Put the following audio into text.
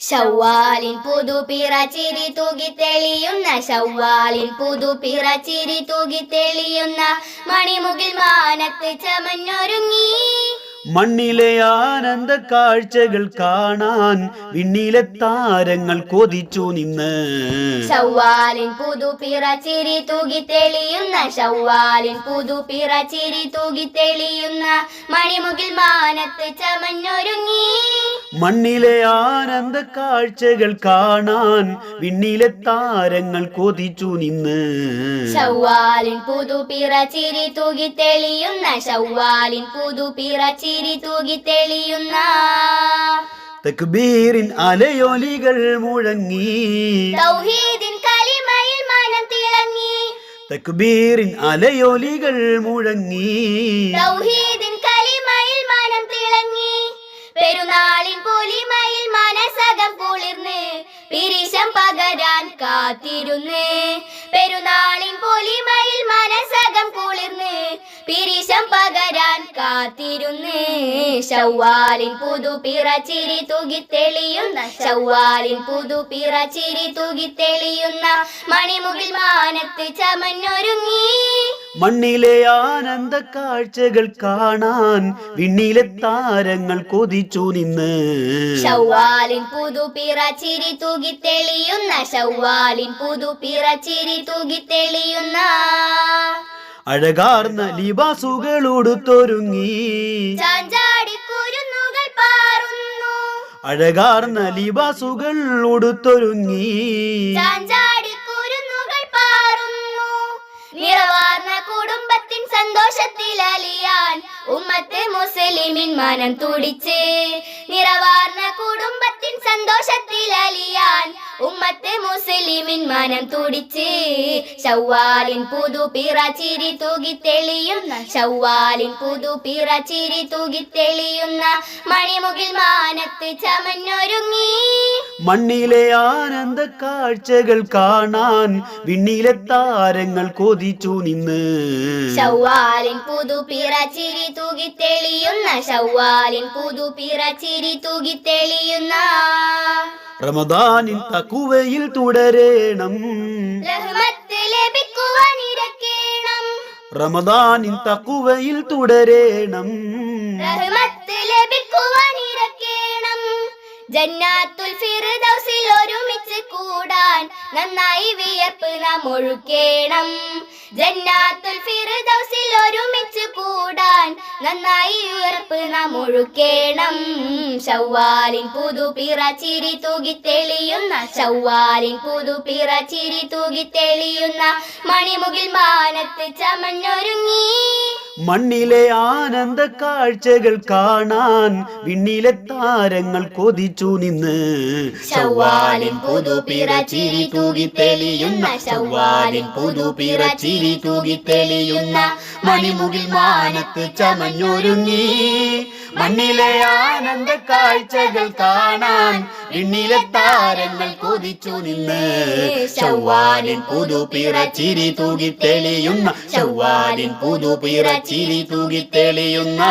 ശവ്വാലിൻ പുതുപിറ ചിരി തൂകി തെളിയുന്ന ശവ്വാലിൻ പുതുപിറ ചിരി തൂകി തെളിയുന്ന മണിമുകിൽ മാനത്ത് ചമഞ്ഞൊരുങ്ങി മണ്ണിലെ ആനന്ദ കാഴ്ചകൾ കാണാൻ വിണ്ണിലെ താരങ്ങൾ കൊതിച്ചു നിന്ന് ശവ്വാലിൻ പുതുപിറ ചിരി തൂകി തെളിയുന്ന ശവ്വാലിൻ പുതുപിറ ചിരി തൂകി തെളിയുന്ന മണിമുകിൽ മാനത്ത് ചമഞ്ഞൊരുങ്ങി മണ്ണിലെ ആനന്ദ കാഴ്ചകൾ കാണാൻ വിണ്ണിലെ താരങ്ങൾ കൊതിച്ചു നിന്ന് ശവ്വാലിൻ പുതുപിറ ചിരി തൂകി തെളിയുന്ന ശവ്വാലിൻ പുതുപിറ ചിരി തൂകി തെളിയുന്ന തക്ബീറിൻ അലയൊലികൾ മുഴങ്ങി തൗഹീദിൻ കലിമയിൽ മനം തിളങ്ങി തക്ബീറിൻ അലയൊലികൾ മുഴങ്ങി തൗഹീദിൻ കലിമയിൽ മനം തിളങ്ങി പെരുന്നാളിൻ പൊലിമയിൽ മനസകം കുളിർന്ന് പിരിശം പകരാൻ കാത്തിരുന്ന് പെരുന്നാളിൻ പൊലിമയിൽ മനസകം കുളിർന്ന് പിരിശം പകരാൻ കാത്തിരുന്ന് ശവ്വാലിൻ പുതുപിറ ചിരി തൂകി തെളിയുന്ന ശവ്വാലിൻ പുതുപിറ ചിരി തൂകി തെളിയുന്ന മണിമുകിൽ മാനത്ത് ചമഞ്ഞൊരുങ്ങി മണ്ണിലെ ആനന്ദ കാഴ്ചകൾ കാണാൻ വിണ്ണിലെ താരങ്ങൾ കൊതിച്ചു നിന്ന് ശവ്വാലിൻ പുതുപിറ ചിരി തൂകി തെളിയുന്ന ശവ്വാലിൻ പുതുപിറ ചിരി തൂകി തെളിയുന്ന അഴകാർന്ന ലിബാസുകളുടുത്തൊരുങ്ങി ചാഞ്ചാടി കുരുന്നുകൾ പാറുന്നു അഴകാർന്ന ലിബാസുകൾ ഉടുത്തൊരുങ്ങി ചാഞ്ചാടി കുരുന്നുകൾ പാറുന്നു നിറവാർന്ന കുടുംബത്തിൻ സന്തോഷത്തിൽ അലിയാൻ ഉമ്മത്ത് മുസ്ലിമിൻ മനം തുടിച്ച് നിറവാർന്ന കുടുംബത്തിൻ സന്തോഷത്തിൽ അലിയാൻ ഉമ്മത്ത് മുസ്ലിമിൻ മനം തുടിച്ച് ശവ്വാലിൻ പുതുപിറ ചിരി തൂകി തെളിയുന്ന ശവ്വാലിൻ പുതുപിറ ചിരി തൂകി തെളിയുന്ന മണിമുകിൽ മാനത്ത് ചമഞ്ഞൊരുങ്ങി മണ്ണിലെ ആനന്ദ കാഴ്ചകൾ കാണാൻ വിണ്ണിലെ താരങ്ങൾ കൊതിച്ചു നിന്ന് ശവ്വാലിൻ പുതുപിറ ചിരി തൂകി തെളിയുന്ന ശവ്വാലിൻ പുതുപിറ ചിരി തൂകി തെളിയുന്ന റമദാനിൻ തഖ്വയിൽ തുടരേണം റഹ്മത്ത് ലഭിക്കുവാനിരക്കേണം റമദാനിൻ തഖ്വയിൽ തുടരേണം റഹ്മത്ത് ലഭിക്കുവാനിരക്കേണം ജന്നാത്തുൽ ഫിർദൗസിൽ ഒരുമിച്ച് കൂടാൻ നന്നായി വിയർപ്പ് നാം ഒഴുക്കേണം ജന്നാത്തുൽ ഫിർദൗസിൽ ഒരുമിച്ച് കൂടാൻ നന്നായി വിയർപ്പ് നാം ഒഴുക്കേണം ശവ്വാലിൻ പുതുപിറ ചിരി തൂകി തെളിയുന്ന ശവ്വാലിൻ പുതുപിറ ചിരി തൂകി തെളിയുന്ന മണിമുകിൽ മാനത്ത് ചമഞ്ഞൊരുങ്ങി മണ്ണിലെ ആനന്ദ കാഴ്ചകൾ കാണാൻ വിണ്ണിലെ താരങ്ങൾ കൊതിച്ചു നിന്ന് ശവ്വാലിൻ പുതുപിറ ചിരി തൂകി തെളിയുന്ന ശവ്വാലിൻ പുതുപിറ ചിരി തൂകി തെളിയുന്ന മണിമുകിൽ മാനത്ത് ചമഞ്ഞൊരുങ്ങി മണ്ണിലെ ആനന്ദ കാഴ്ചകൾ കാണാൻ വിണ്ണിലെ താരങ്ങൾ കൊതിച്ചു നിന്ന് ശവ്വാലിൻ പുതുപിറ ചിരി തൂകി തെളിയുന്ന ശവ്വാലിൻ പുതുപിറ ചിരി തൂകി തെളിയുന്ന